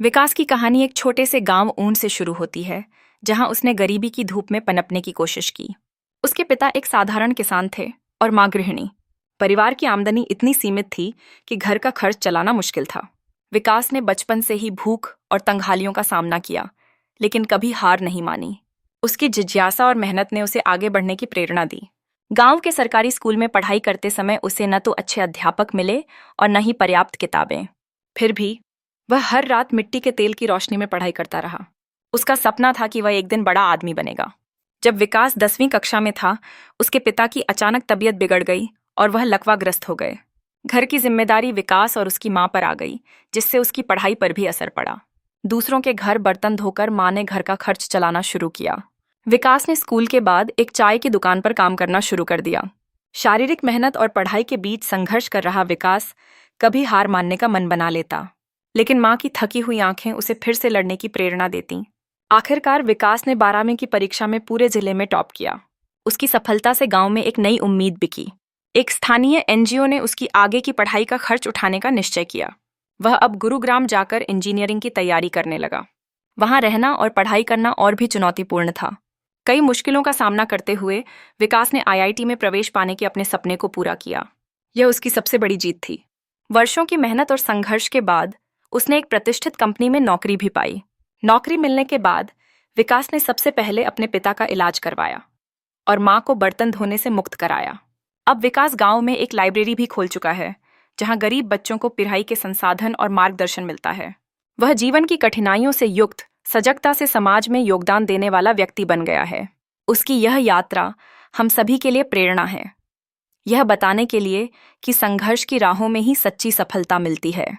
विकास की कहानी एक छोटे से गांव ऊन से शुरू होती है, जहां उसने गरीबी की धूप में पनपने की कोशिश की। उसके पिता एक साधारण किसान थे और मां गृहिणी। परिवार की आमदनी इतनी सीमित थी कि घर का खर्च चलाना मुश्किल था। विकास ने बचपन से ही भूख और तंगहालियों का सामना किया, लेकिन कभी हार नहीं मानी। उसकी जिज्ञासा और मेहनत ने उसे आगे बढ़ने की प्रेरणा दी। गांव के सरकारी स्कूल में पढ़ाई करते समय उसे न तो अच्छे अध्यापक मिले और न ही पर्याप्त किताबें। फिर भी वह हर रात मिट्टी के तेल की रोशनी में पढ़ाई करता रहा। उसका सपना था कि वह एक दिन बड़ा आदमी बनेगा। जब विकास 10वीं कक्षा में था, उसके पिता की अचानक तबीयत बिगड़ गई और वह लकवाग्रस्त हो गए। घर की जिम्मेदारी विकास और उसकी मां पर आ गई, जिससे उसकी पढ़ाई पर भी असर पड़ा। दूसरों के घर बर्तन धोकर मां ने घर का खर्च चलाना शुरू किया। विकास ने स्कूल के बाद एक चाय की दुकान पर काम करना शुरू कर दिया। शारीरिक मेहनत और पढ़ाई के बीच संघर्ष कर रहा विकास कभी हार मानने का मन बना लेता, लेकिन मां की थकी हुई आंखें उसे फिर से लड़ने की प्रेरणा देती। आखिरकार विकास ने 12वीं की परीक्षा में पूरे जिले में टॉप किया। उसकी सफलता से गांव में एक नई उम्मीद बिकी। एक स्थानीय एनजीओ ने उसकी आगे की पढ़ाई का खर्च उठाने का निश्चय किया। वह अब गुरुग्राम जाकर इंजीनियरिंग की तैयारी करने लगा। वहां रहना और पढ़ाई करना और भी चुनौतीपूर्ण था। कई मुश्किलों का सामना करते हुए विकास ने आईआईटी में प्रवेश पाने के अपने सपने को पूरा किया। यह उसकी सबसे बड़ी जीत थी। वर्षों की मेहनत और संघर्ष के बाद उसने एक प्रतिष्ठित कंपनी में नौकरी भी पाई। नौकरी मिलने के बाद विकास ने सबसे पहले अपने पिता का इलाज करवाया और मां को बर्तन धोने से मुक्त कराया। अब विकास गांव में एक लाइब्रेरी भी खोल चुका है, जहां गरीब बच्चों को पढ़ाई के संसाधन और मार्गदर्शन मिलता है। वह जीवन की कठिनाइयों से युक्त सजगता से समाज में योगदान देने वाला व्यक्ति बन गया है। उसकी यह यात्रा हम सभी के लिए प्रेरणा है, यह बताने के लिए कि संघर्ष की राहों में ही सच्ची सफलता मिलती है।